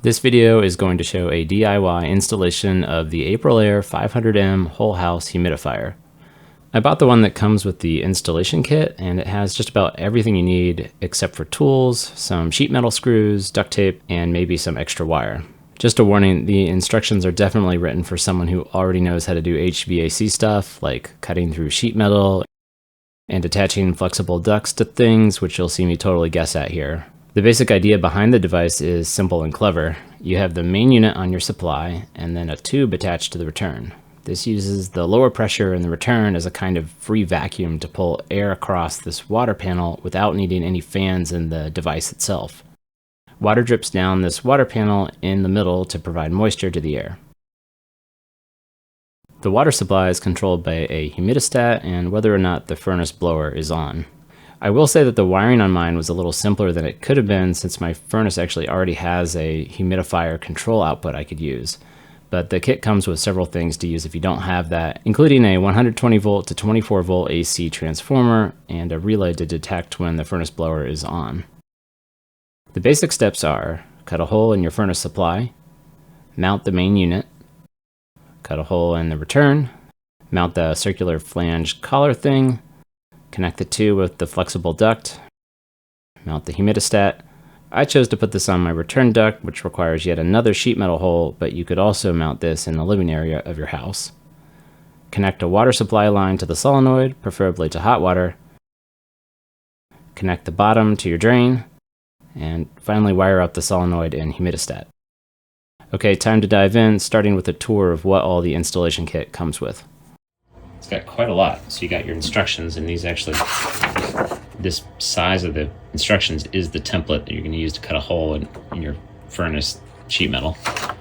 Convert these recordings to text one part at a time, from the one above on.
This video is going to show a DIY installation of the AprilAire 500M whole house humidifier. I bought the one that comes with the installation kit, and it has just about everything you need except for tools, some sheet metal screws, duct tape, and maybe some extra wire. Just a warning, the instructions are definitely written for someone who already knows how to do HVAC stuff, like cutting through sheet metal and attaching flexible ducts to things, which you'll see me totally guess at here. The basic idea behind the device is simple and clever. You have the main unit on your supply, and then a tube attached to the return. This uses the lower pressure in the return as a kind of free vacuum to pull air across this water panel without needing any fans in the device itself. Water drips down this water panel in the middle to provide moisture to the air. The water supply is controlled by a humidistat and whether or not the furnace blower is on. I will say that the wiring on mine was a little simpler than it could have been since my furnace actually already has a humidifier control output I could use. But the kit comes with several things to use if you don't have that, including a 120 volt to 24 volt AC transformer and a relay to detect when the furnace blower is on. The basic steps are: cut a hole in your furnace supply, mount the main unit, cut a hole in the return, mount the circular flange collar thing, connect the two with the flexible duct, mount the humidistat. I chose to put this on my return duct, which requires yet another sheet metal hole, but you could also mount this in the living area of your house. Connect a water supply line to the solenoid, preferably to hot water. Connect the bottom to your drain, and finally wire up the solenoid and humidistat. Okay, time to dive in, starting with a tour of what all the installation kit comes with. It's got quite a lot. So you got your instructions, and these actually, this size of the instructions is the template that you're going to use to cut a hole in your furnace sheet metal.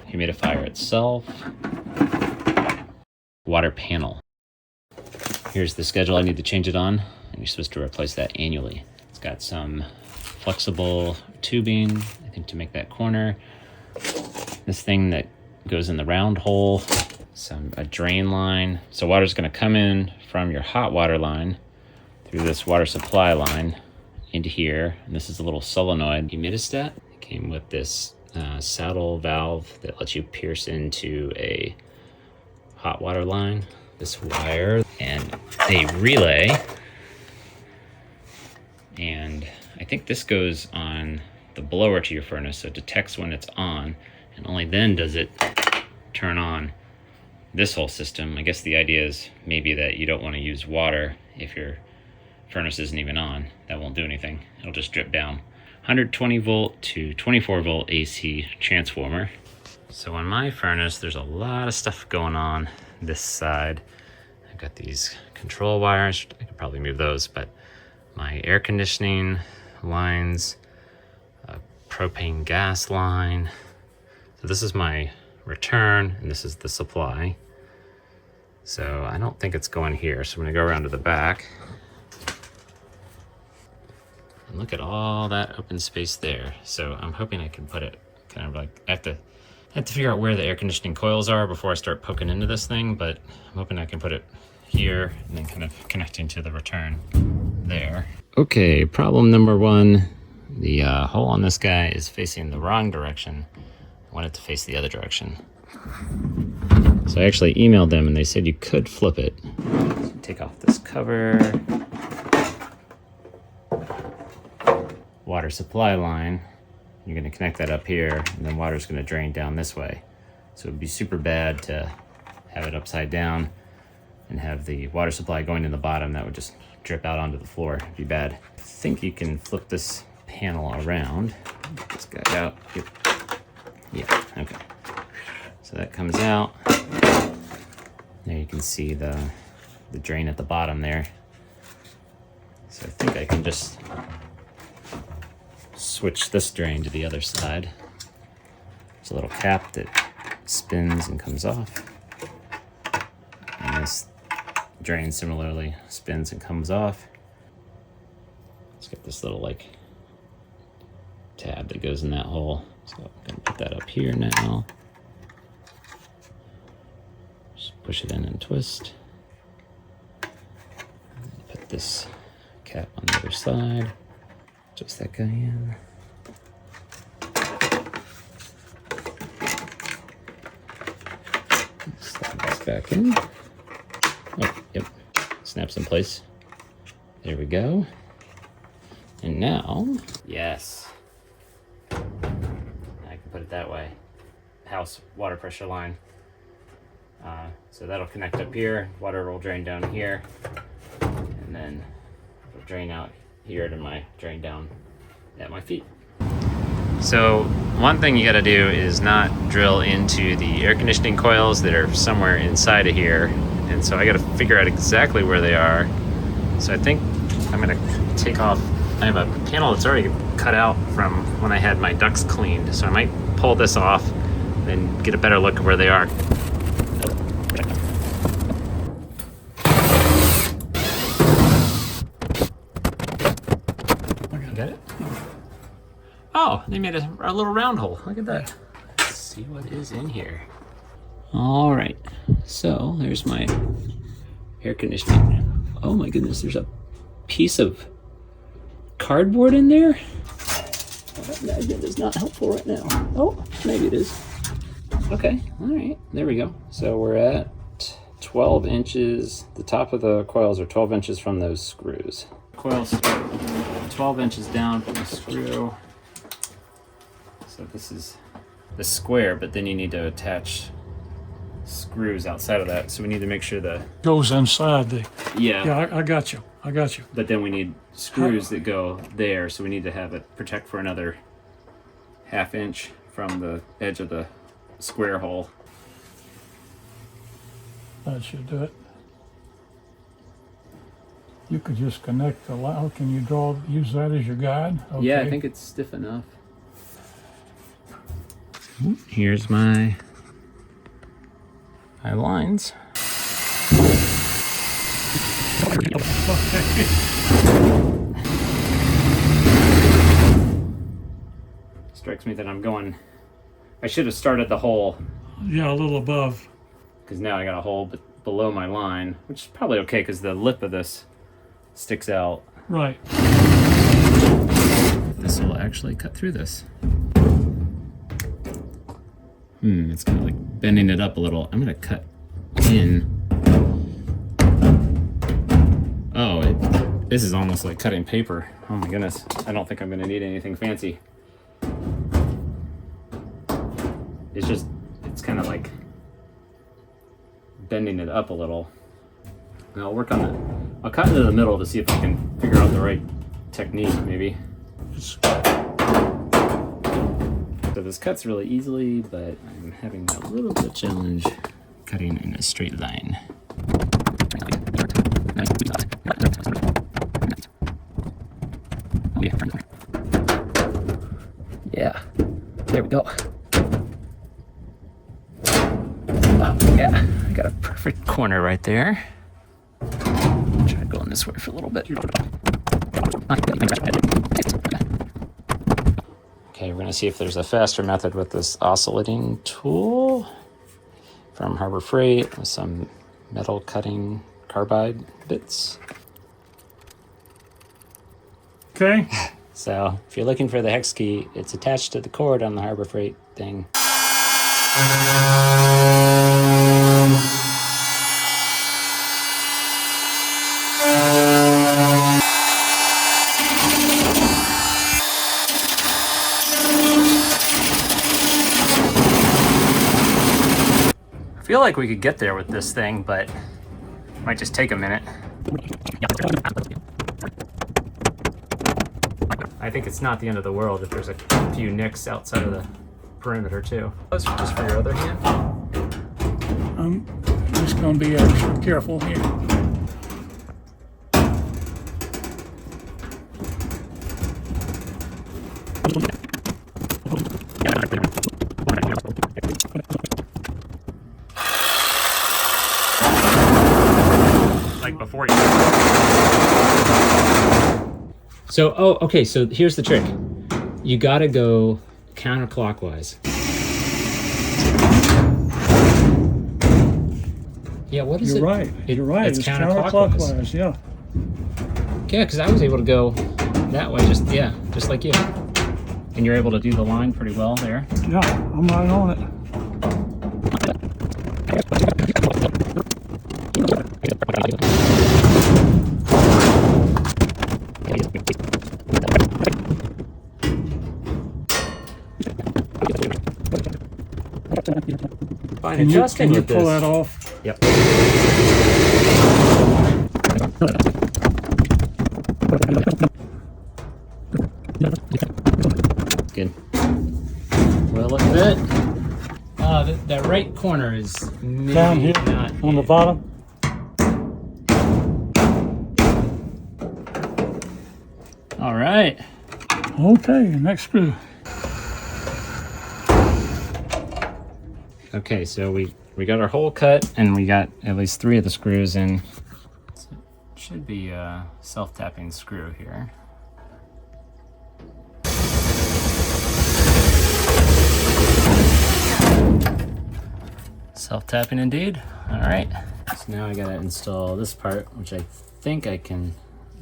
Humidifier itself. Water panel. Here's the schedule I need to change it on, and you're supposed to replace that annually. It's got some flexible tubing, I think, to make that corner. This thing that goes in the round hole. A drain line. So water's going to come in from your hot water line through this water supply line into here. And this is a little solenoid humidistat. It came with this saddle valve that lets you pierce into a hot water line. This wire and a relay. And I think this goes on the blower to your furnace, so it detects when it's on, and only then does it turn on this whole system. I guess the idea is maybe that you don't want to use water if your furnace isn't even on. That won't do anything. It'll just drip down. 120 volt to 24 volt AC transformer. So on my furnace, there's a lot of stuff going on this side. I've got these control wires. I could probably move those, but my air conditioning lines, a propane gas line. So this is my return, and this is the supply. So I don't think it's going here. So I'm gonna go around to the back. And look at all that open space there. So I'm hoping I can put it kind of like, I have to figure out where the air conditioning coils are before I start poking into this thing, but I'm hoping I can put it here and then kind of connecting to the return there. Okay, problem number one. The hole on this guy is facing the wrong direction. I want it to face the other direction. So I actually emailed them and they said you could flip it. So take off this cover. Water supply line. You're going to connect that up here, and then water's going to drain down this way. So it'd be super bad to have it upside down and have the water supply going in the bottom. That would just drip out onto the floor. It'd be bad. I think you can flip this panel around. Get this guy out. Yep. Yeah, okay. So that comes out. There you can see the drain at the bottom there. So I think I can just switch this drain to the other side. There's a little cap that spins and comes off. And this drain similarly spins and comes off. Let's get this little like tab that goes in that hole. So I'm gonna put that up here now. Just push it in and twist. And put this cap on the other side. Twist that guy in. back in. Oh, yep, snaps in place. There we go. And now, yes, I can put it that way. House water pressure line. So that'll connect up here, water will drain down here, and then it'll drain out here to my drain down at my feet. So one thing you gotta do is not drill into the air conditioning coils that are somewhere inside of here. And so I gotta figure out exactly where they are. So I think I'm gonna take off, I have a panel that's already cut out from when I had my ducts cleaned. So I might pull this off and get a better look at where they are. Got it? Oh, they made a little round hole. Look at that. Let's see what is in here. All right, so there's my air conditioning. Oh my goodness, there's a piece of cardboard in there. That is not helpful right now. Oh, maybe it is. Okay, all right, there we go. So we're at 12 inches. The top of the coils are 12 inches from those screws. Coils start 12 inches down from the screw. So this is the square, but then you need to attach screws outside of that. So we need to make sure the goes inside the. Yeah, I got you. I got you. but then we need screws that go there. So we need to have it protect for another ½ inch from the edge of the square hole. That should do it. You could just connect the line. Can you use that as your guide? Okay. Yeah, I think it's stiff enough. Here's my lines. Strikes me that I should have started the hole. Yeah, a little above. Because now I got a hole below my line, which is probably okay because the lip of this sticks out. Right. This will actually cut through this. It's kind of like bending it up a little. I'm gonna cut in. Oh, this is almost like cutting paper. Oh my goodness. I don't think I'm gonna need anything fancy. It's kind of like bending it up a little. And I'll work on it. I'll cut into the middle to see if I can figure out the right technique, maybe. So this cuts really easily, but I'm having a little bit of challenge cutting in a straight line. Yeah, there we go. Oh, yeah, I got a perfect corner right there. Try going this way for a little bit. Okay, we're gonna see if there's a faster method with this oscillating tool from Harbor Freight with some metal cutting carbide bits. Okay. So if you're looking for the hex key, it's attached to the cord on the Harbor Freight thing. I feel like we could get there with this thing, but it might just take a minute. I think it's not the end of the world if there's a few nicks outside of the perimeter too. Those are just for your other hand. I'm just going to be extra careful here. Like before you. So, okay, so here's the trick. You gotta go counterclockwise. Yeah, what is You're it? right. You're right. It's counterclockwise. Yeah. Yeah, because I was able to go that way, just like you. And you're able to do the line pretty well there. Yeah, I'm right on it. Fine Can adjusting you with pull this. that off? Yep. Good. Well, look at that. That right corner is maybe Down here not on the it. bottom. All right. Okay, next screw. Okay, so we got our hole cut, and we got at least 3 of the screws in. So it should be a self-tapping screw here. Self-tapping indeed. All right. So now I gotta install this part, which I think I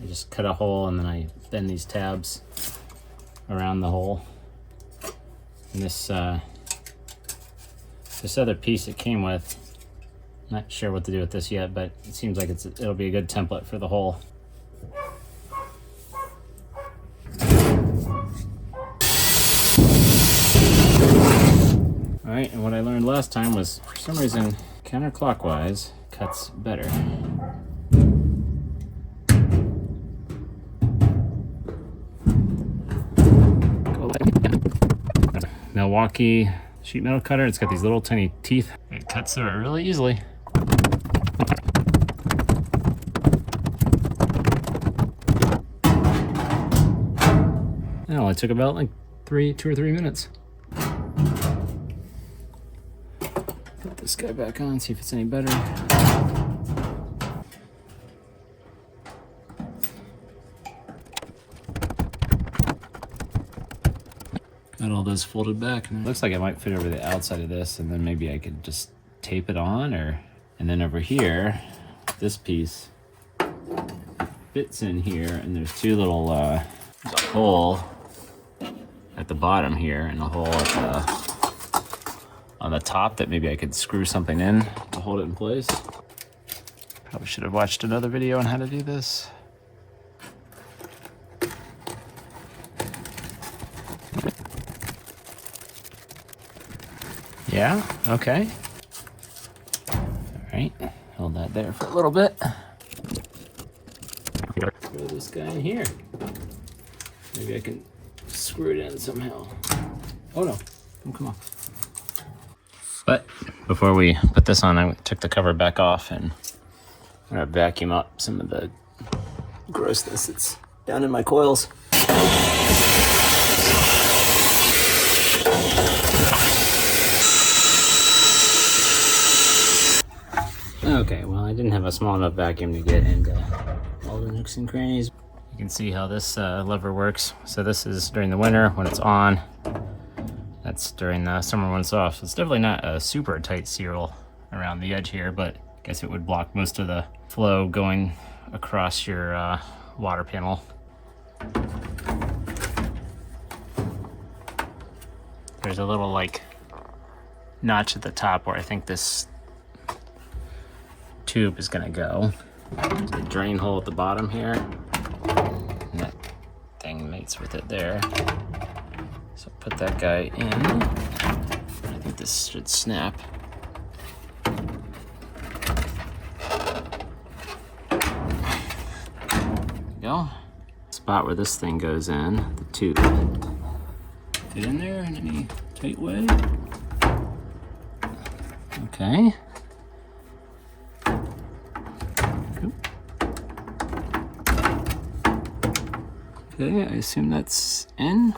just cut a hole and then I bend these tabs around the hole. And this other piece it came with, not sure what to do with this yet, but it seems like it'll be a good template for the hole. All right, and what I learned last time was, for some reason, counterclockwise cuts better. Milwaukee sheet metal cutter. It's got these little tiny teeth. It cuts through it really easily. It only took about like 2 or 3 minutes. Put this guy back on, see if it's any better. Got all those folded back. And it looks like it might fit over the outside of this, and then maybe I could just tape it on, and then over here, this piece fits in here, and there's 2 little, there's a hole at the bottom here, and a hole on the top that maybe I could screw something in to hold it in place. Probably should have watched another video on how to do this. Yeah, okay. All right, hold that there for a little bit. Throw this guy in here. Maybe I can screw it in somehow. Oh no, come on. But before we put this on, I took the cover back off, and I'm gonna vacuum up some of the grossness that's down in my coils. Okay, well, I didn't have a small enough vacuum to get into all the nooks and crannies. You can see how this lever works. So this is during the winter when it's on. That's during the summer when it's off. So it's definitely not a super tight seal around the edge here, but I guess it would block most of the flow going across your water panel. There's a little like notch at the top where I think this tube is gonna go. There's a drain hole at the bottom here, and that thing mates with it there. So put that guy in. I think this should snap. There we go. Spot where this thing goes in, the tube. Fit in there in any tight way. Okay. Okay, I assume that's in.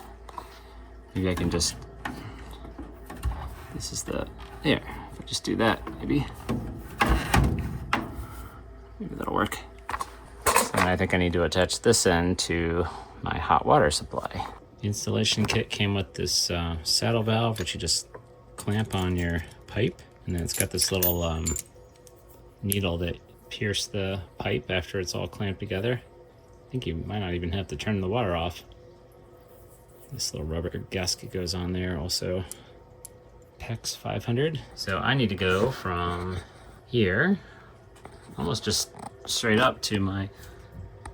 Maybe I can just, this is the, there, if I just do that, maybe that'll work. So I think I need to attach this end to my hot water supply. The installation kit came with this saddle valve, which you just clamp on your pipe, and then it's got this little needle that pierces the pipe after it's all clamped together. I think you might not even have to turn the water off. This little rubber gasket goes on there also. PEX 500. So I need to go from here, almost just straight up to my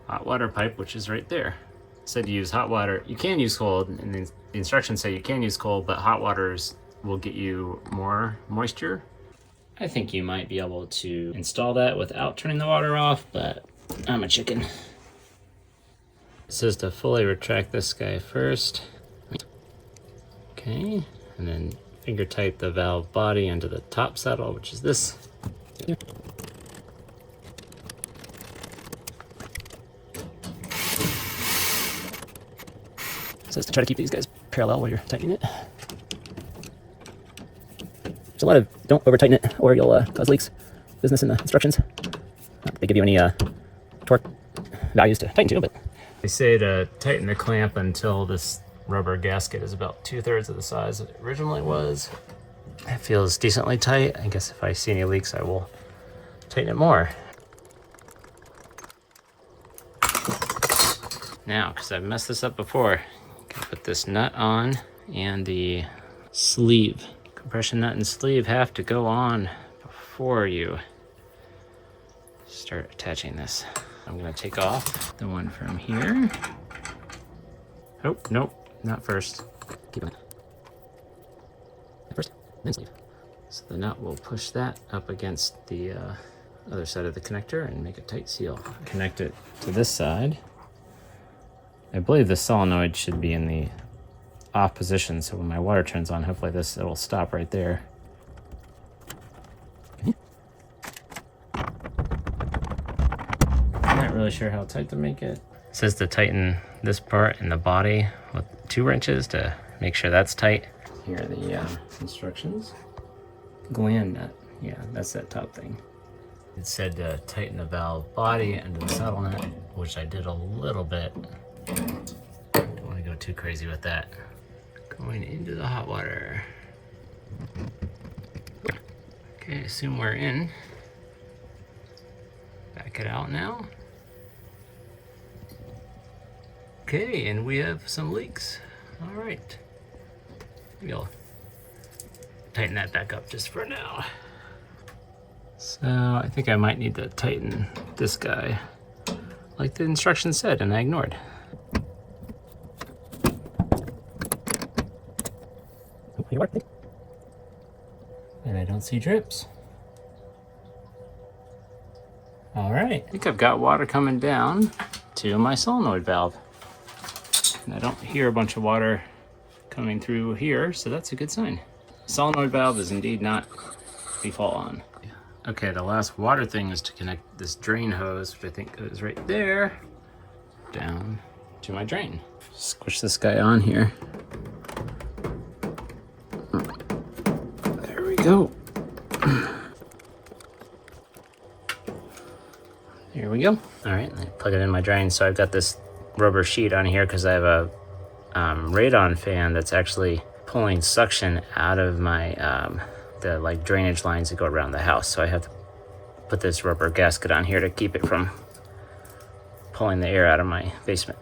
hot water pipe, which is right there. It said to use hot water. You can use cold, and the instructions say you can use cold, but hot water is will get you more moisture. I think you might be able to install that without turning the water off, but I'm a chicken. It says to fully retract this guy first. Okay, and then finger tight the valve body into the top saddle, which is this. It says to try to keep these guys parallel while you're tightening it. There's a lot of don't over tighten it or you'll cause leaks business in the instructions. Not that they give you any torque values to tighten to, but they say to tighten the clamp until this rubber gasket is about 2/3 of the size it originally was. It feels decently tight. I guess if I see any leaks, I will tighten it more. Now, because I've messed this up before, you can put this nut on and the sleeve. Compression nut and sleeve have to go on before you start attaching this. I'm gonna take off the one from here. Oh, nope, not first. Keep it first, then sleeve. So the nut will push that up against the other side of the connector and make a tight seal. Connect it to this side. I believe the solenoid should be in the off position, so when my water turns on, hopefully it'll stop right there. Okay. I'm not really sure how tight to make it. It says to tighten this part in the body with 2 wrenches to make sure that's tight. Here are the instructions. Gland nut, yeah, that's that top thing. It said to tighten the valve body into the saddle nut, which I did a little bit. Don't want to go too crazy with that. Going into the hot water. Okay, assume we're in. Back it out now. Okay, and we have some leaks. All right. Maybe I'll tighten that back up just for now. So I think I might need to tighten this guy like the instructions said, and I ignored. And I don't see drips. All right, I think I've got water coming down to my solenoid valve. And I don't hear a bunch of water coming through here, so that's a good sign. Solenoid valve is indeed not default on. Okay, the last water thing is to connect this drain hose, which I think goes right there, down to my drain. Squish this guy on here. There we go. Here we go. All right, I plug it in my drain. So I've got this rubber sheet on here because I have a radon fan that's actually pulling suction out of my the like drainage lines that go around the house. So I have to put this rubber gasket on here to keep it from pulling the air out of my basement.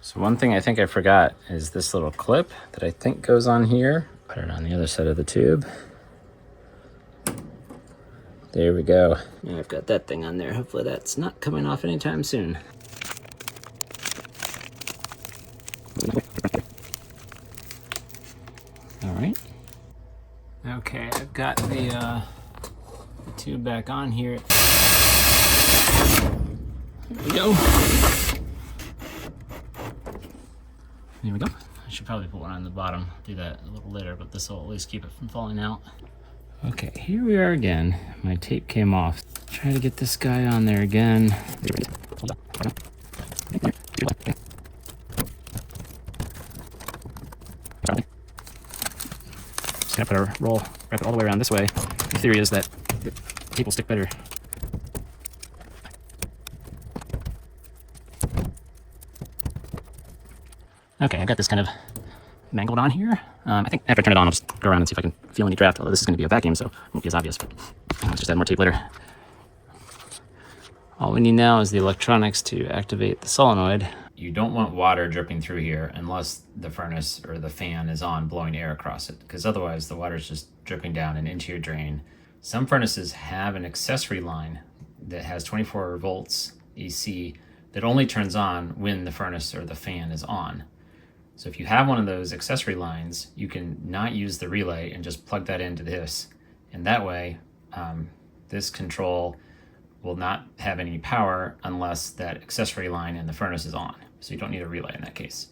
So one thing I think I forgot is this little clip that I think goes on here. Put it on the other side of the tube. There we go. And I've got that thing on there. Hopefully that's not coming off anytime soon. All right. Okay, I've got the tube back on here. There we go. There we go. I should probably put one on the bottom. Do that a little later, but this will at least keep it from falling out. Okay, here we are again. My tape came off. Try to get this guy on there again. Just gonna put a roll, wrap it all the way around this way. The theory is that the tape will stick better. Okay, I've got this kind of mangled on here. I think after I turn it on, I'll just go around and see if I can feel any draft, although this is going to be a vacuum, so it won't be as obvious, but let's just add more tape later. All we need now is the electronics to activate the solenoid. You don't want water dripping through here unless the furnace or the fan is on blowing air across it, because otherwise the water is just dripping down and into your drain. Some furnaces have an accessory line that has 24 volts AC that only turns on when the furnace or the fan is on. So if you have one of those accessory lines, you can not use the relay and just plug that into this. And that way, this control will not have any power unless that accessory line in the furnace is on. So you don't need a relay in that case.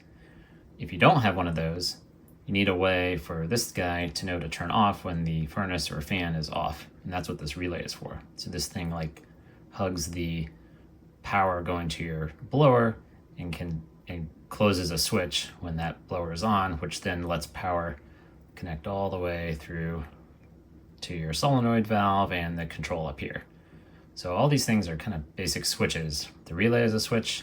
If you don't have one of those, you need a way for this guy to know to turn off when the furnace or fan is off. And that's what this relay is for. So this thing like hugs the power going to your blower and closes a switch when that blower is on, which then lets power connect all the way through to your solenoid valve and the control up here. So all these things are kind of basic switches. The relay is a switch,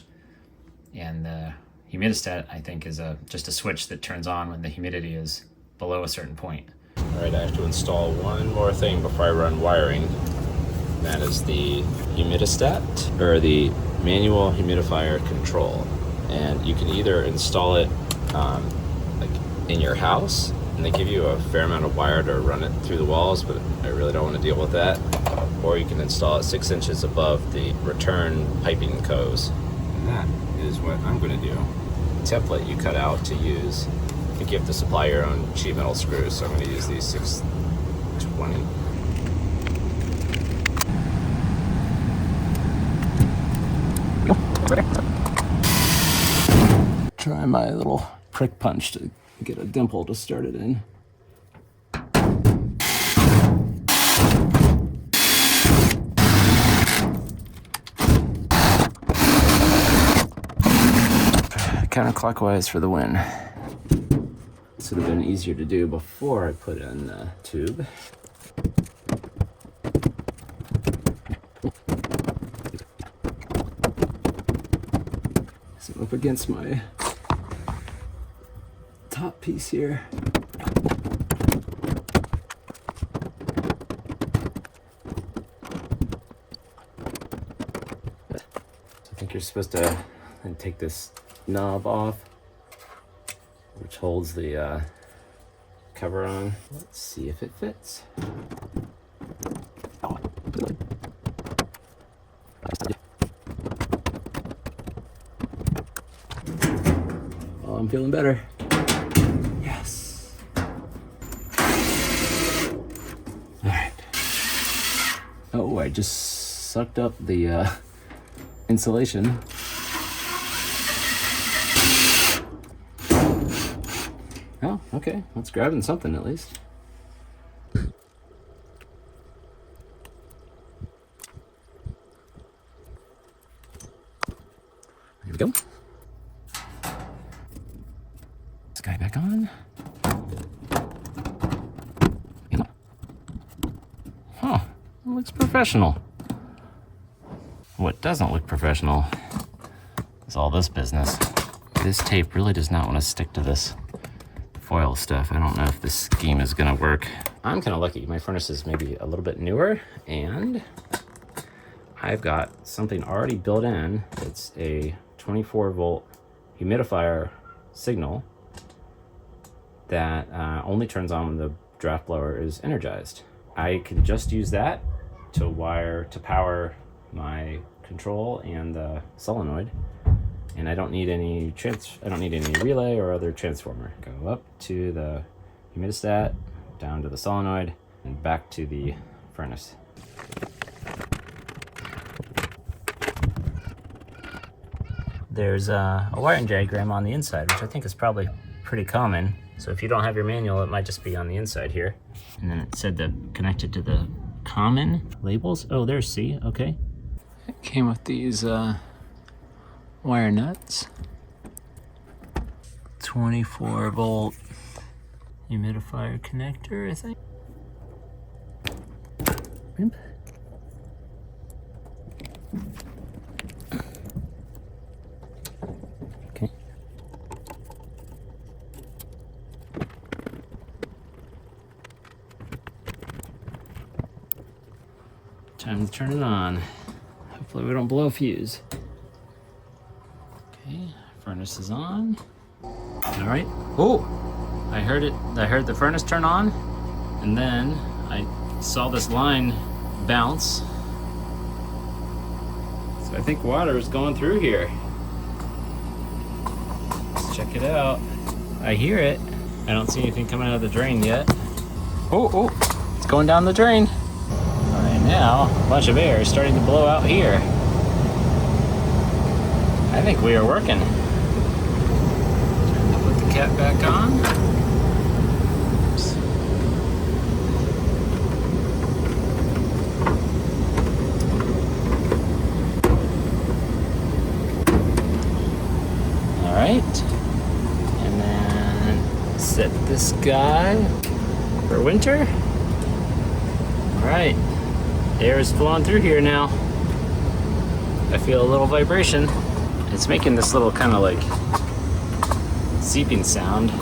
and the humidistat, I think, is just a switch that turns on when the humidity is below a certain point. All right, I have to install one more thing before I run wiring. That is the humidistat, or the manual humidifier control. And you can either install it like in your house, and they give you a fair amount of wire to run it through the walls, but I really don't want to deal with that. Or you can install it 6 inches above the return piping coils. And that is what I'm going to do. The template you cut out to use, I think you have to supply your own sheet metal screws, so I'm going to use these 620. Try my little prick punch to get a dimple to start it in. Counterclockwise for the win. This would have been easier to do before I put in the tube. So up against my top piece here. So I think you're supposed to then take this knob off, which holds the cover on. Let's see if it fits. Oh, I'm feeling better. Yes. All right. Oh, I just sucked up the insulation. Oh, okay. That's grabbing something at least. Here we go. This guy back on. Huh. It looks professional. What doesn't look professional is all this business. This tape really does not want to stick to this foil stuff. I don't know if this scheme is gonna work. I'm kind of lucky. My furnace is maybe a little bit newer, and I've got something already built in. It's a 24-volt humidifier signal that only turns on when the draft blower is energized. I can just use that to power my control and the solenoid. And I don't need any relay or other transformer. Go up to the humidistat, down to the solenoid, and back to the furnace. There's a wiring diagram on the inside, which I think is probably pretty common. So if you don't have your manual, it might just be on the inside here. And then it said that connected to the common labels. Oh, there's C, okay. It came with these wire nuts. 24-volt humidifier connector, I think. Okay. Time to turn it on. Hopefully we don't blow a fuse. Okay, furnace is on. All right. Oh, I heard it. I heard the furnace turn on, and then I saw this line bounce. So I think water is going through here. Let's check it out. I hear it. I don't see anything coming out of the drain yet. Oh, it's going down the drain. All right, now a bunch of air is starting to blow out here. I think we are working. Time to put the cap back on. Oops. All right, and then set this guy for winter. All right, air is flowing through here now. I feel a little vibration. It's making this little kind of like seeping sound.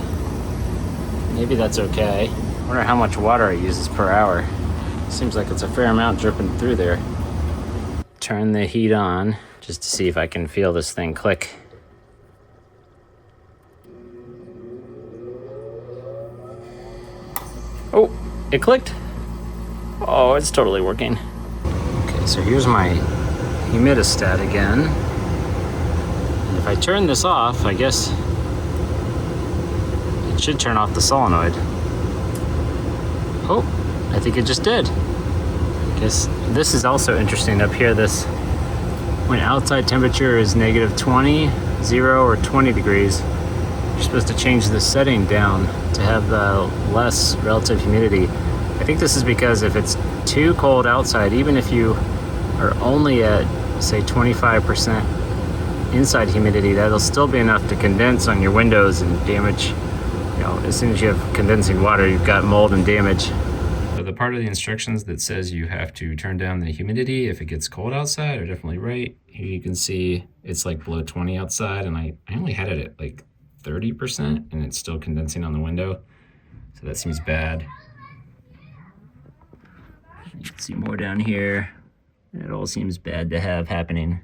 Maybe that's okay. I wonder how much water it uses per hour. Seems like it's a fair amount dripping through there. Turn the heat on just to see if I can feel this thing click. Oh, it clicked. Oh, it's totally working. Okay, so here's my Humidistat again. And if I turn this off, I guess it should turn off the solenoid. Oh, I think it just did. I guess this is also interesting up here. This, when outside temperature is -20, 0, or 20 degrees, you're supposed to change the setting down to have the less relative humidity. I think this is because if it's too cold outside, even if you are only at, say, 25% inside humidity, that'll still be enough to condense on your windows and damage. You know, as soon as you have condensing water, you've got mold and damage. So the part of the instructions that says you have to turn down the humidity if it gets cold outside are definitely right. Here you can see it's like below 20 outside, and I only had it at like 30%, and it's still condensing on the window. So that seems bad. You can see more down here. It all seems bad to have happening.